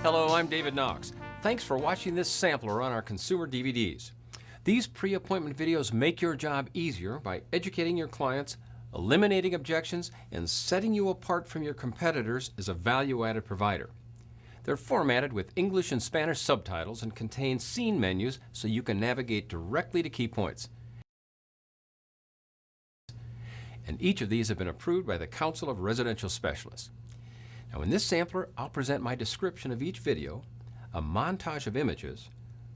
Hello, I'm David Knox. Thanks for watching this sampler on our consumer DVDs. These pre-appointment videos make your job easier by educating your clients, eliminating objections, and setting you apart from your competitors as a value-added provider. They're formatted with English and Spanish subtitles and contain scene menus so you can navigate directly to key points. And each of these have been approved by the Council of Residential Specialists. Now in this sampler, I'll present my description of each video, a montage of images,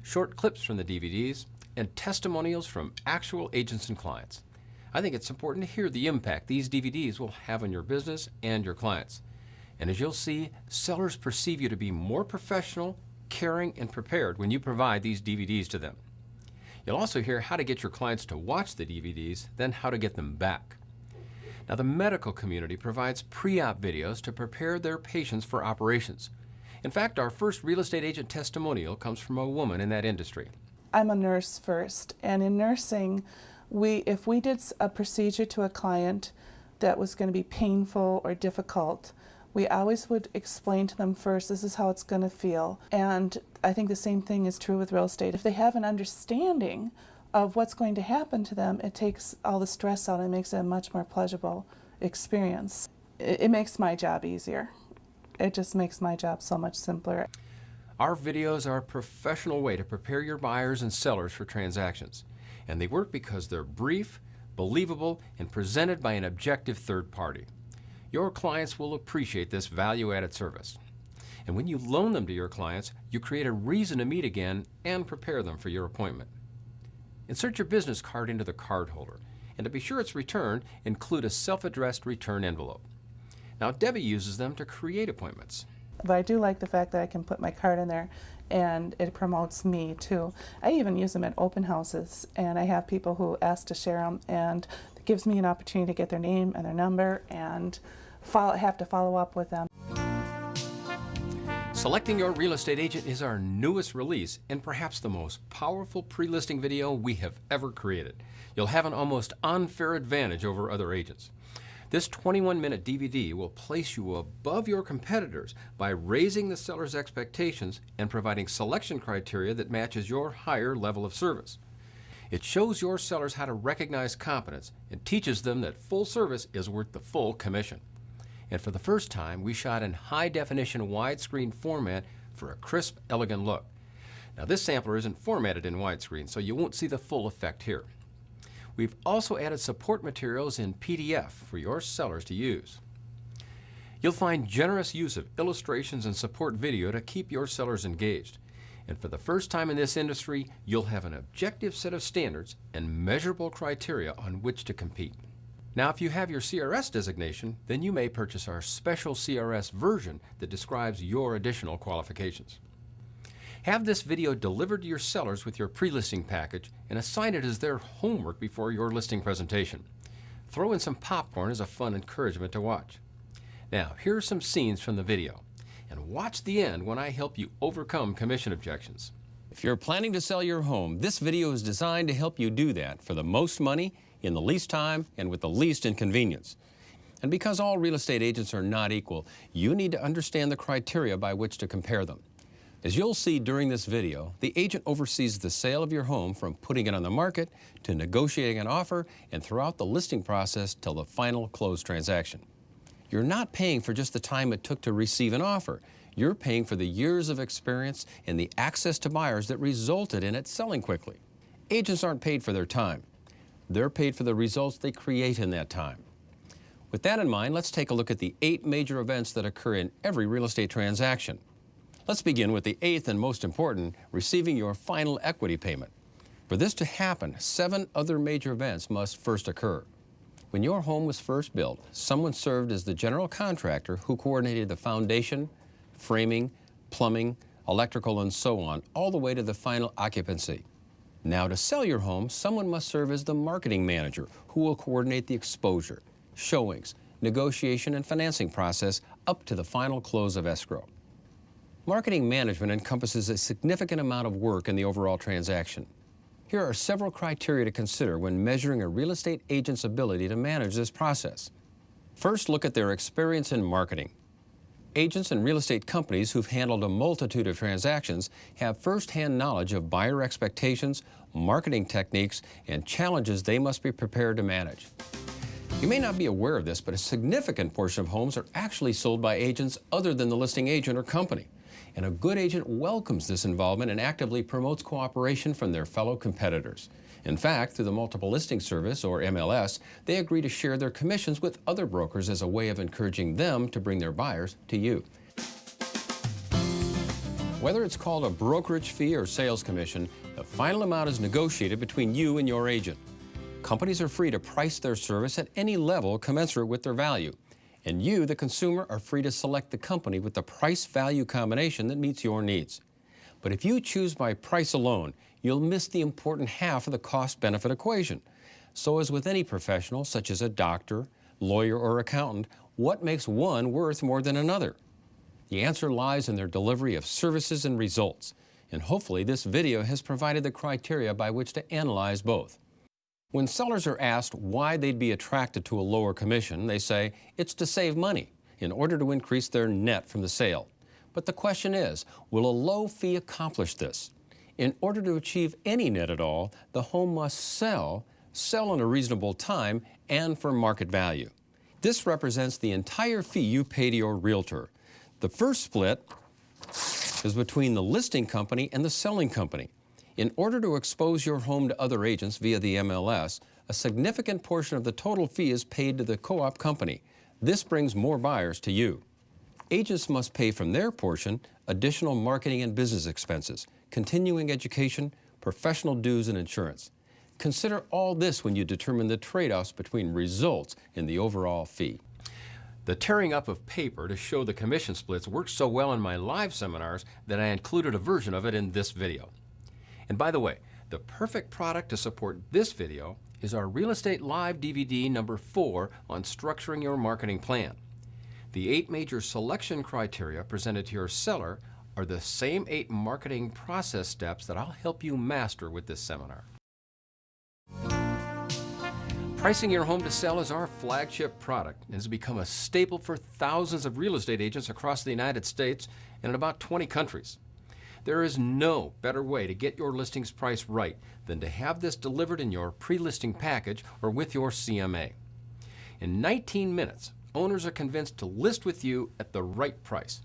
short clips from the DVDs, and testimonials from actual agents and clients. I think it's important to hear the impact these DVDs will have on your business and your clients. And as you'll see, sellers perceive you to be more professional, caring, and prepared when you provide these DVDs to them. You'll also hear how to get your clients to watch the DVDs, then how to get them back. Now, the medical community provides pre-op videos to prepare their patients for operations. In fact, our first real estate agent testimonial comes from a woman in that industry. I'm a nurse first, and in nursing, if we did a procedure to a client that was going to be painful or difficult, we always would explain to them first, this is how it's going to feel. And I think the same thing is true with real estate. If they have an understanding of what's going to happen to them, it takes all the stress out and makes it a much more pleasurable experience. It makes my job easier. It just makes my job so much simpler. Our videos are a professional way to prepare your buyers and sellers for transactions. And they work because they're brief, believable, and presented by an objective third party. Your clients will appreciate this value-added service. And when you loan them to your clients, you create a reason to meet again and prepare them for your appointment. Insert your business card into the card holder, and to be sure it's returned, include a self-addressed return envelope. Now, Debbie uses them to create appointments. But I do like the fact that I can put my card in there and it promotes me too. I even use them at open houses, and I have people who ask to share them, and it gives me an opportunity to get their name and their number and have to follow up with them. Selecting Your Real Estate Agent is our newest release and perhaps the most powerful pre-listing video we have ever created. You'll have an almost unfair advantage over other agents. This 21-minute DVD will place you above your competitors by raising the seller's expectations and providing selection criteria that matches your higher level of service. It shows your sellers how to recognize competence and teaches them that full service is worth the full commission. And for the first time, we shot in high-definition widescreen format for a crisp, elegant look. Now, this sampler isn't formatted in widescreen, so you won't see the full effect here. We've also added support materials in PDF for your sellers to use. You'll find generous use of illustrations and support video to keep your sellers engaged. And for the first time in this industry, you'll have an objective set of standards and measurable criteria on which to compete. Now, if you have your CRS designation, then you may purchase our special CRS version that describes your additional qualifications. Have this video delivered to your sellers with your pre-listing package and assign it as their homework before your listing presentation. Throw in some popcorn as a fun encouragement to watch. Now, here are some scenes from the video, and watch the end when I help you overcome commission objections. If you're planning to sell your home, this video is designed to help you do that for the most money, in the least time, and with the least inconvenience. And because all real estate agents are not equal, you need to understand the criteria by which to compare them. As you'll see during this video, the agent oversees the sale of your home from putting it on the market to negotiating an offer and throughout the listing process till the final close transaction. You're not paying for just the time it took to receive an offer. You're paying for the years of experience and the access to buyers that resulted in it selling quickly. Agents aren't paid for their time. They're paid for the results they create in that time. With that in mind, let's take a look at the 8 major events that occur in every real estate transaction. Let's begin with the 8th and most important, receiving your final equity payment. For this to happen, 7 other major events must first occur. When your home was first built, someone served as the general contractor who coordinated the foundation, framing, plumbing, electrical, and so on, all the way to the final occupancy. Now, to sell your home, someone must serve as the marketing manager who will coordinate the exposure, showings, negotiation, and financing process up to the final close of escrow. Marketing management encompasses a significant amount of work in the overall transaction. Here are several criteria to consider when measuring a real estate agent's ability to manage this process. First, look at their experience in marketing. Agents and real estate companies who've handled a multitude of transactions have first-hand knowledge of buyer expectations, marketing techniques, and challenges they must be prepared to manage. You may not be aware of this, but a significant portion of homes are actually sold by agents other than the listing agent or company. And a good agent welcomes this involvement and actively promotes cooperation from their fellow competitors. In fact, through the Multiple Listing Service, or MLS, they agree to share their commissions with other brokers as a way of encouraging them to bring their buyers to you. Whether it's called a brokerage fee or sales commission, the final amount is negotiated between you and your agent. Companies are free to price their service at any level commensurate with their value. And you, the consumer, are free to select the company with the price-value combination that meets your needs. But if you choose by price alone, you'll miss the important half of the cost-benefit equation. So as with any professional, such as a doctor, lawyer, or accountant, what makes one worth more than another? The answer lies in their delivery of services and results. And hopefully this video has provided the criteria by which to analyze both. When sellers are asked why they'd be attracted to a lower commission, they say it's to save money in order to increase their net from the sale. But the question is, will a low fee accomplish this? In order to achieve any net at all, the home must sell in a reasonable time, and for market value. This represents the entire fee you pay to your realtor. The first split is between the listing company and the selling company. In order to expose your home to other agents via the MLS, a significant portion of the total fee is paid to the co-op company. This brings more buyers to you. Agents must pay from their portion additional marketing and business expenses, continuing education, professional dues, and insurance. Consider all this when you determine the trade-offs between results and the overall fee. The tearing up of paper to show the commission splits works so well in my live seminars that I included a version of it in this video. And by the way, the perfect product to support this video is our Real Estate Live DVD number 4 on structuring your marketing plan. The 8 major selection criteria presented to your seller are the same 8 marketing process steps that I'll help you master with this seminar. Pricing your home to sell is our flagship product and has become a staple for thousands of real estate agents across the United States and in about 20 countries. There is no better way to get your listings price right than to have this delivered in your pre-listing package or with your CMA. In 19 minutes, owners are convinced to list with you at the right price.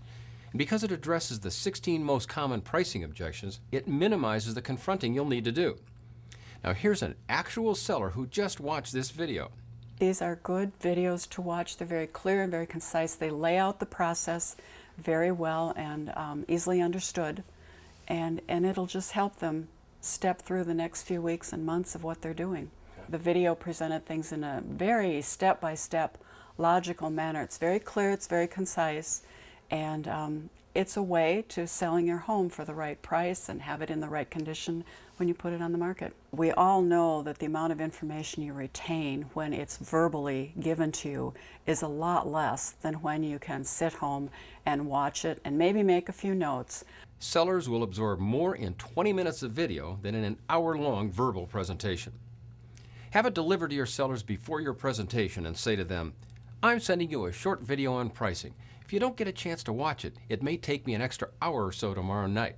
And because it addresses the 16 most common pricing objections, it minimizes the confronting you'll need to do. Now here's an actual seller who just watched this video. These are good videos to watch. They're very clear and very concise. They lay out the process very well and easily understood. And it'll just help them step through the next few weeks and months of what they're doing. The video presented things in a very step-by-step, logical manner. It's very clear, it's very concise, and it's a way to selling your home for the right price and have it in the right condition when you put it on the market. We all know that the amount of information you retain when it's verbally given to you is a lot less than when you can sit home and watch it and maybe make a few notes. Sellers will absorb more in 20 minutes of video than in an hour-long verbal presentation. Have it delivered to your sellers before your presentation and say to them, "I'm sending you a short video on pricing. If you don't get a chance to watch it, it may take me an extra hour or so tomorrow night."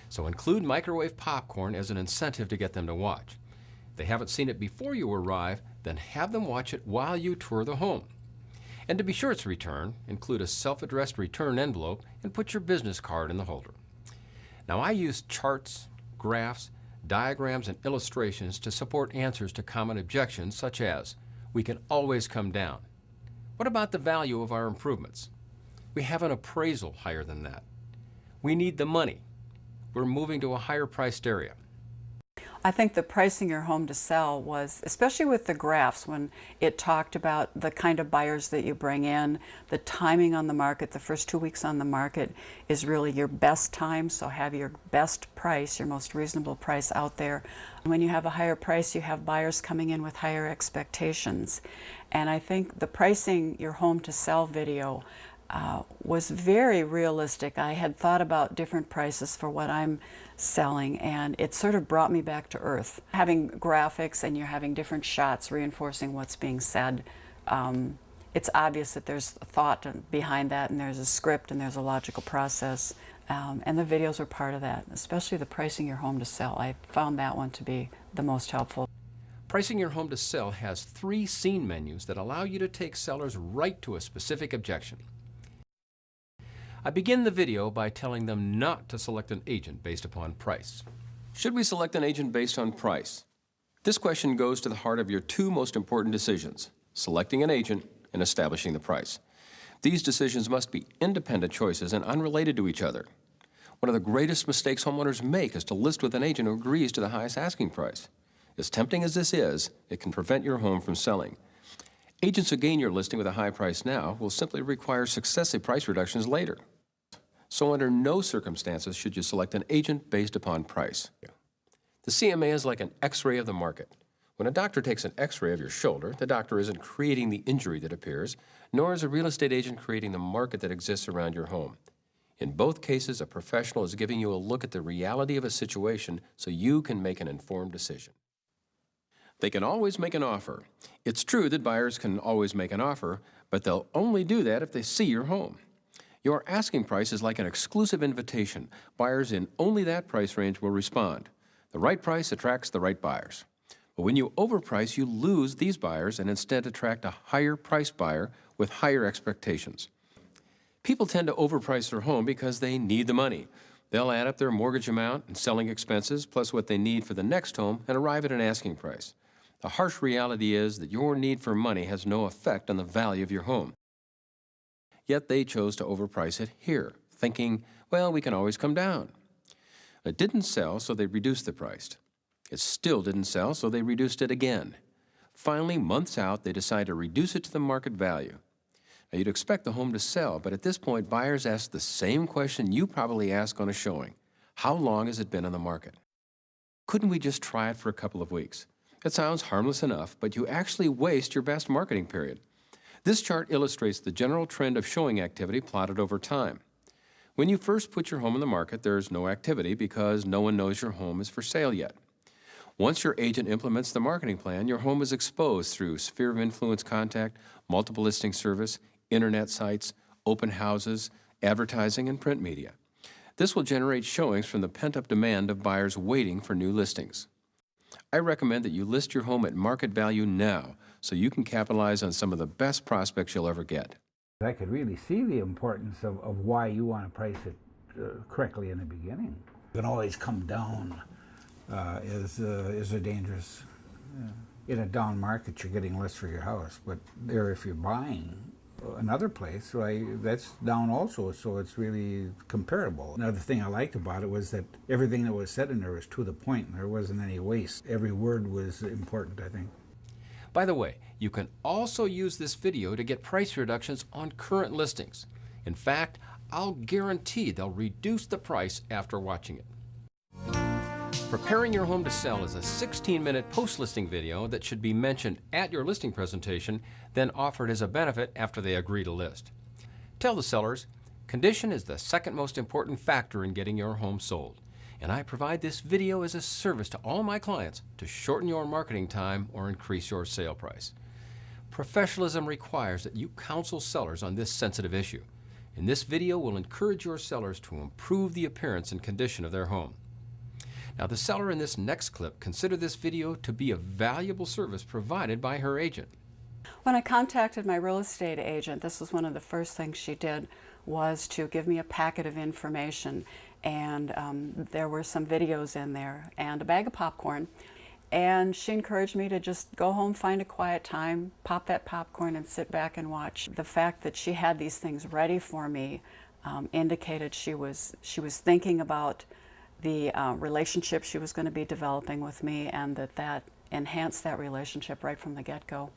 So include microwave popcorn as an incentive to get them to watch. If they haven't seen it before you arrive, then have them watch it while you tour the home. And to be sure it's returned, include a self-addressed return envelope and put your business card in the holder. Now I use charts, graphs, diagrams, and illustrations to support answers to common objections such as, we can always come down. What about the value of our improvements? We have an appraisal higher than that. We need the money. We're moving to a higher priced area. I think the pricing your home to sell was, especially with the graphs, when it talked about the kind of buyers that you bring in, the timing on the market, the first 2 weeks on the market is really your best time, so have your best price, your most reasonable price out there. When you have a higher price, you have buyers coming in with higher expectations. And I think the pricing your home to sell video was very realistic. I had thought about different prices for what I'm selling, and it sort of brought me back to earth. Having graphics and you're having different shots reinforcing what's being said, it's obvious that there's a thought behind that, and there's a script, and there's a logical process. And the videos are part of that, especially the pricing your home to sell. I found that one to be the most helpful. Pricing Your Home to Sell has 3 scene menus that allow you to take sellers right to a specific objection. I begin the video by telling them not to select an agent based upon price. Should we select an agent based on price? This question goes to the heart of your 2 most important decisions, selecting an agent and establishing the price. These decisions must be independent choices and unrelated to each other. One of the greatest mistakes homeowners make is to list with an agent who agrees to the highest asking price. As tempting as this is, it can prevent your home from selling. Agents who gain your listing with a high price now will simply require successive price reductions later. So under no circumstances should you select an agent based upon price. The CMA is like an X-ray of the market. When a doctor takes an X-ray of your shoulder, the doctor isn't creating the injury that appears, nor is a real estate agent creating the market that exists around your home. In both cases, a professional is giving you a look at the reality of a situation so you can make an informed decision. They can always make an offer. It's true that buyers can always make an offer, but they'll only do that if they see your home. Your asking price is like an exclusive invitation. Buyers in only that price range will respond. The right price attracts the right buyers. But when you overprice, you lose these buyers and instead attract a higher priced buyer with higher expectations. People tend to overprice their home because they need the money. They'll add up their mortgage amount and selling expenses plus what they need for the next home and arrive at an asking price. The harsh reality is that your need for money has no effect on the value of your home. Yet they chose to overprice it here, thinking, well, we can always come down. It didn't sell, so they reduced the price. It still didn't sell, so they reduced it again. Finally, months out, they decide to reduce it to the market value. Now, you'd expect the home to sell, but at this point, buyers ask the same question you probably ask on a showing. How long has it been on the market? Couldn't we just try it for a couple of weeks? It sounds harmless enough, but you actually waste your best marketing period. This chart illustrates the general trend of showing activity plotted over time. When you first put your home on the market, there's no activity because no one knows your home is for sale yet. Once your agent implements the marketing plan, your home is exposed through sphere of influence contact, multiple listing service, internet sites, open houses, advertising, and print media. This will generate showings from the pent-up demand of buyers waiting for new listings. I recommend that you list your home at market value now so you can capitalize on some of the best prospects you'll ever get. I could really see the importance of why you want to price it correctly in the beginning. You can always come down is a dangerous, in a down market you're getting less for your house, but there if you're buying another place, right, that's down also, so it's really comparable. Another thing I liked about it was that everything that was said in there was to the point. There wasn't any waste. Every word was important, I think. By the way, you can also use this video to get price reductions on current listings. In fact, I'll guarantee they'll reduce the price after watching it. Preparing Your Home to Sell is a 16-minute post-listing video that should be mentioned at your listing presentation, then offered as a benefit after they agree to list. Tell the sellers, condition is the second most important factor in getting your home sold, and I provide this video as a service to all my clients to shorten your marketing time or increase your sale price. Professionalism requires that you counsel sellers on this sensitive issue, and this video will encourage your sellers to improve the appearance and condition of their home. Now, the seller in this next clip considered this video to be a valuable service provided by her agent. When I contacted my real estate agent, this was one of the first things she did, was to give me a packet of information. And there were some videos in there and a bag of popcorn. And she encouraged me to just go home, find a quiet time, pop that popcorn and sit back and watch. The fact that she had these things ready for me indicated she was thinking about the relationship she was going to be developing with me, and that enhanced that relationship right from the get-go.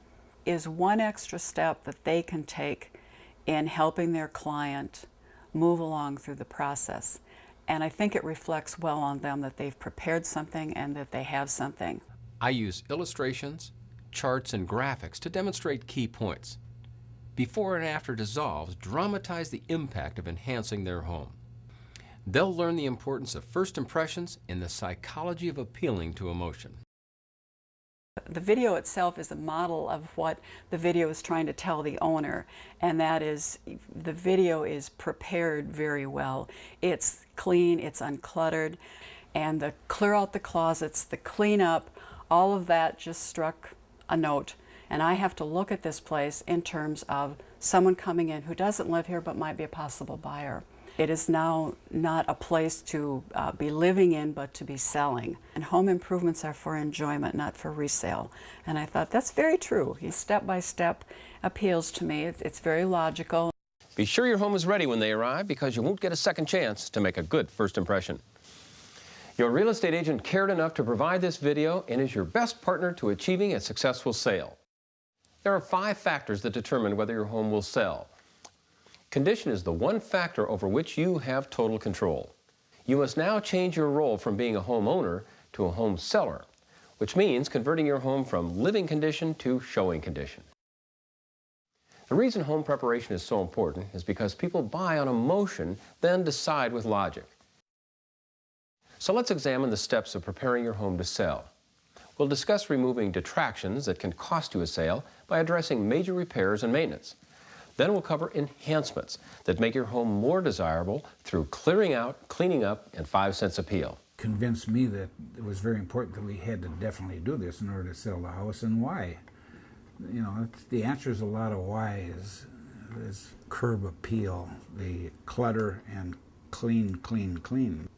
Is one extra step that they can take in helping their client move along through the process. And I think it reflects well on them that they've prepared something and that they have something. I use illustrations, charts, and graphics to demonstrate key points. Before and after dissolves dramatize the impact of enhancing their home. They'll learn the importance of first impressions and the psychology of appealing to emotion. The video itself is a model of what the video is trying to tell the owner, and that is the video is prepared very well. It's clean, it's uncluttered, and the clear out the closets, the clean up, all of that just struck a note. And I have to look at this place in terms of someone coming in who doesn't live here but might be a possible buyer. It is now not a place to be living in, but to be selling. And home improvements are for enjoyment, not for resale. And I thought, that's very true. He step by step appeals to me. It's very logical. Be sure your home is ready when they arrive, because you won't get a second chance to make a good first impression. Your real estate agent cared enough to provide this video and is your best partner to achieving a successful sale. There are 5 factors that determine whether your home will sell. Condition is the one factor over which you have total control. You must now change your role from being a homeowner to a home seller, which means converting your home from living condition to showing condition. The reason home preparation is so important is because people buy on emotion, then decide with logic. So let's examine the steps of preparing your home to sell. We'll discuss removing detractions that can cost you a sale by addressing major repairs and maintenance. Then we'll cover enhancements that make your home more desirable through clearing out, cleaning up, and 5 cents appeal. Convinced me that it was very important that we had to definitely do this in order to sell the house, and why. You know, the answer is a lot of why is curb appeal, the clutter and clean, clean, clean.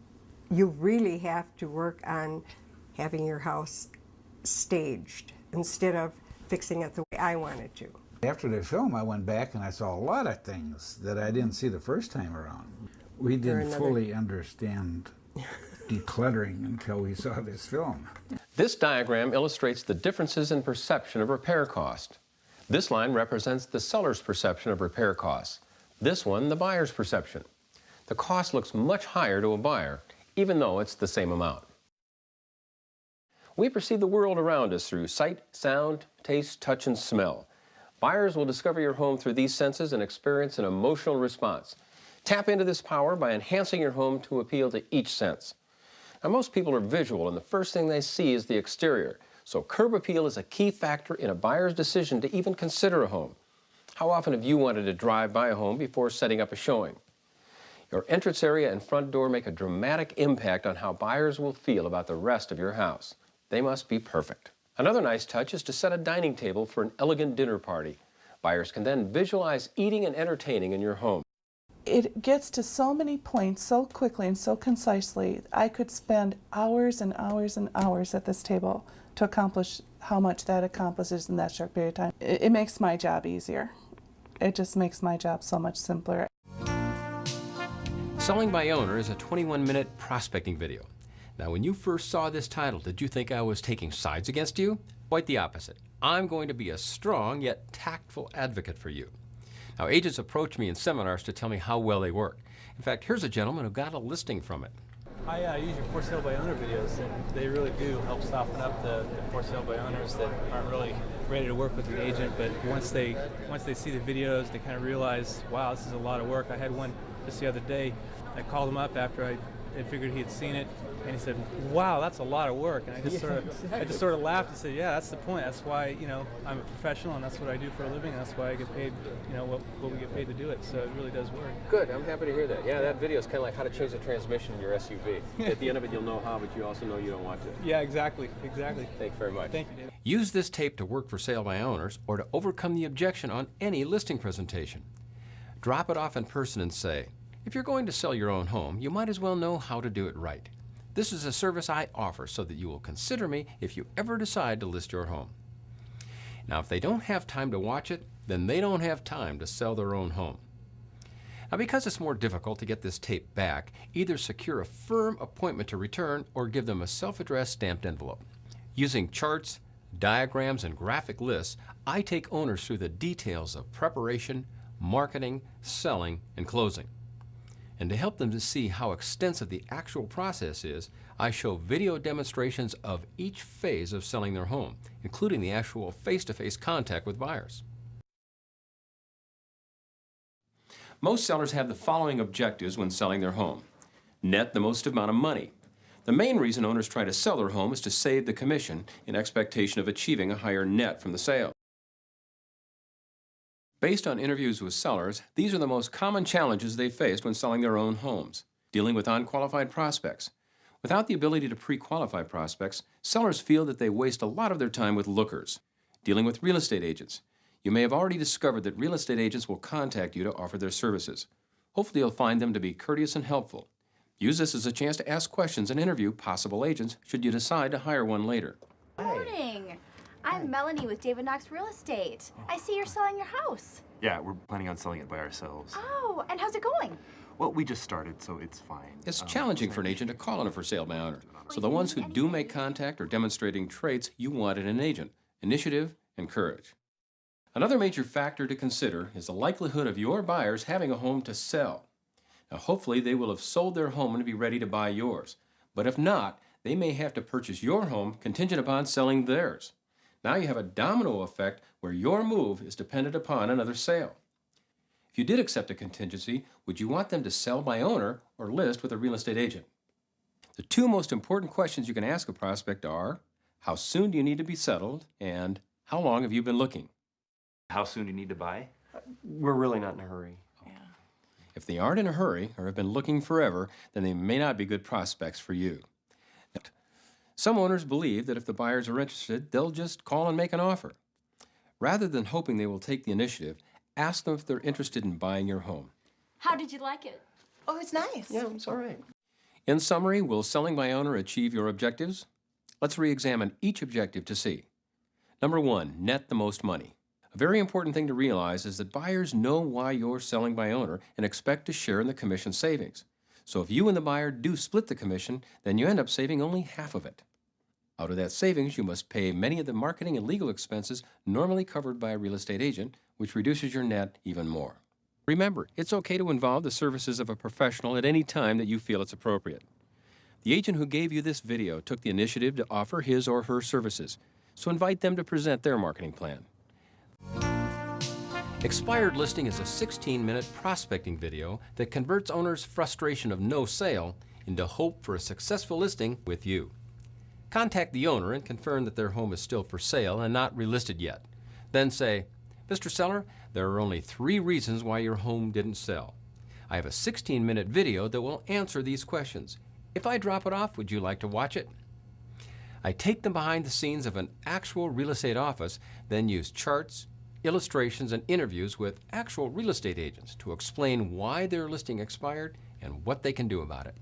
You really have to work on having your house staged instead of fixing it the way I wanted to. After the film, I went back and I saw a lot of things that I didn't see the first time around. We didn't fully understand decluttering until we saw this film. This diagram illustrates the differences in perception of repair cost. This line represents the seller's perception of repair costs. This one, the buyer's perception. The cost looks much higher to a buyer, even though it's the same amount. We perceive the world around us through sight, sound, taste, touch, and smell. Buyers will discover your home through these senses and experience an emotional response. Tap into this power by enhancing your home to appeal to each sense. Now, most people are visual, and the first thing they see is the exterior. So curb appeal is a key factor in a buyer's decision to even consider a home. How often have you wanted to drive by a home before setting up a showing? Your entrance area and front door make a dramatic impact on how buyers will feel about the rest of your house. They must be perfect. Another nice touch is to set a dining table for an elegant dinner party. Buyers can then visualize eating and entertaining in your home. It gets to so many points so quickly and so concisely. I could spend hours and hours and hours at this table to accomplish how much that accomplishes in that short period of time. It makes my job easier. It just makes my job so much simpler. Selling by Owner is a 21-minute prospecting video. Now, when you first saw this title, did you think I was taking sides against you? Quite the opposite. I'm going to be a strong yet tactful advocate for you. Now, agents approach me in seminars to tell me how well they work. In fact, here's a gentleman who got a listing from it. I use your for sale by owner videos, and they really do help soften up the for sale by owners that aren't really ready to work with an agent. But once they see the videos, they kind of realize, wow, this is a lot of work. I had one just the other day. I called him up after I figured he had seen it, and he said, "Wow, that's a lot of work." And I just sort of laughed and said, "Yeah, that's the point. That's why, you know, I'm a professional, and that's what I do for a living. And that's why I get paid, you know, what we get paid to do it. So it really does work." Good, I'm happy to hear that. Yeah, that video is kind of like how to change the transmission in your SUV. At the end of it, you'll know how, but you also know you don't want to. Yeah, exactly. Thank you very much. Thank you, David. Use this tape to work for sale by owners or to overcome the objection on any listing presentation. Drop it off in person and say, if you're going to sell your own home, you might as well know how to do it right. This is a service I offer so that you will consider me if you ever decide to list your home. Now, if they don't have time to watch it, then they don't have time to sell their own home. Now, because it's more difficult to get this tape back, either secure a firm appointment to return or give them a self-addressed stamped envelope. Using charts, diagrams, and graphic lists, I take owners through the details of preparation, marketing, selling, and closing. And to help them to see how extensive the actual process is, I show video demonstrations of each phase of selling their home, including the actual face-to-face contact with buyers. Most sellers have the following objectives when selling their home. Net the most amount of money, The main reason owners try to sell their home is to save the commission in expectation of achieving a higher net from the sale. Based on interviews with sellers, these are the most common challenges they faced when selling their own homes. Dealing with unqualified prospects. Without the ability to pre-qualify prospects, sellers feel that they waste a lot of their time with lookers. Dealing with real estate agents. You may have already discovered that real estate agents will contact you to offer their services. Hopefully you'll find them to be courteous and helpful. Use this as a chance to ask questions and interview possible agents should you decide to hire one later. Good morning. I'm Melanie with David Knox Real Estate. I see you're selling your house. Yeah, we're planning on selling it by ourselves. Oh, and how's it going? Well, we just started, so it's fine. It's challenging for an agent to call on a for sale by owner. So the ones who do make contact are demonstrating traits you want in an agent: initiative and courage. Another major factor to consider is the likelihood of your buyers having a home to sell. Now, hopefully they will have sold their home and be ready to buy yours. But if not, they may have to purchase your home contingent upon selling theirs. Now you have a domino effect where your move is dependent upon another sale. If you did accept a contingency, would you want them to sell by owner or list with a real estate agent? The two most important questions you can ask a prospect are, how soon do you need to be settled, and how long have you been looking? How soon do you need to buy? We're really not in a hurry. If they aren't in a hurry or have been looking forever, then they may not be good prospects for you. Some owners believe that if the buyers are interested, they'll just call and make an offer. Rather than hoping they will take the initiative, ask them if they're interested in buying your home. How did you like it? Oh, it's nice. Yeah, it's all right. In summary, will selling by owner achieve your objectives? Let's re-examine each objective to see. Number 1, net the most money. A very important thing to realize is that buyers know why you're selling by owner and expect to share in the commission savings. So if you and the buyer do split the commission, then you end up saving only half of it. Out of that savings, you must pay many of the marketing and legal expenses normally covered by a real estate agent, which reduces your net even more. Remember, it's okay to involve the services of a professional at any time that you feel it's appropriate. The agent who gave you this video took the initiative to offer his or her services, so invite them to present their marketing plan. Expired Listing is a 16-minute prospecting video that converts owners' frustration of no sale into hope for a successful listing with you. Contact the owner and confirm that their home is still for sale and not relisted yet. Then say, "Mr. Seller, there are only 3 reasons why your home didn't sell. I have a 16-minute video that will answer these questions. If I drop it off, would you like to watch it?" I take them behind the scenes of an actual real estate office, then use charts, illustrations, and interviews with actual real estate agents to explain why their listing expired and what they can do about it.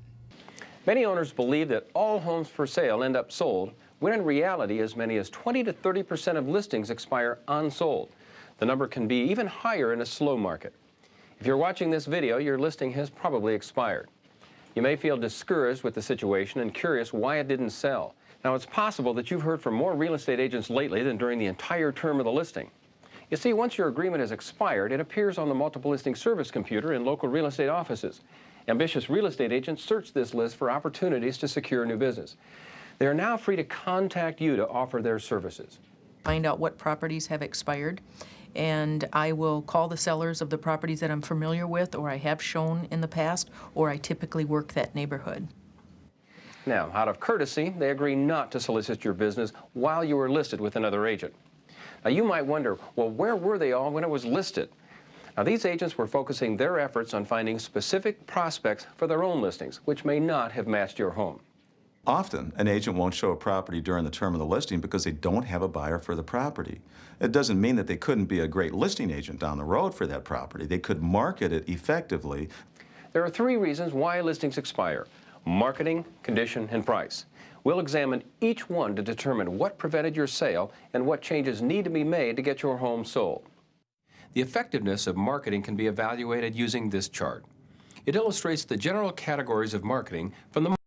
Many owners believe that all homes for sale end up sold, when in reality as many as 20 to 30% of listings expire unsold. The number can be even higher in a slow market. If you're watching this video, your listing has probably expired. You may feel discouraged with the situation and curious why it didn't sell. Now, it's possible that you've heard from more real estate agents lately than during the entire term of the listing. You see, once your agreement has expired, it appears on the multiple listing service computer in local real estate offices. Ambitious real estate agents search this list for opportunities to secure new business. They are now free to contact you to offer their services. Find out what properties have expired, and I will call the sellers of the properties that I'm familiar with or I have shown in the past, or I typically work that neighborhood. Now, out of courtesy, they agree not to solicit your business while you are listed with another agent. Now, you might wonder, well, where were they all when it was listed? Now, these agents were focusing their efforts on finding specific prospects for their own listings, which may not have matched your home. Often, an agent won't show a property during the term of the listing because they don't have a buyer for the property. It doesn't mean that they couldn't be a great listing agent down the road for that property. They could market it effectively. There are 3 reasons why listings expire: marketing, condition, and price. We'll examine each one to determine what prevented your sale and what changes need to be made to get your home sold. The effectiveness of marketing can be evaluated using this chart. It illustrates the general categories of marketing from the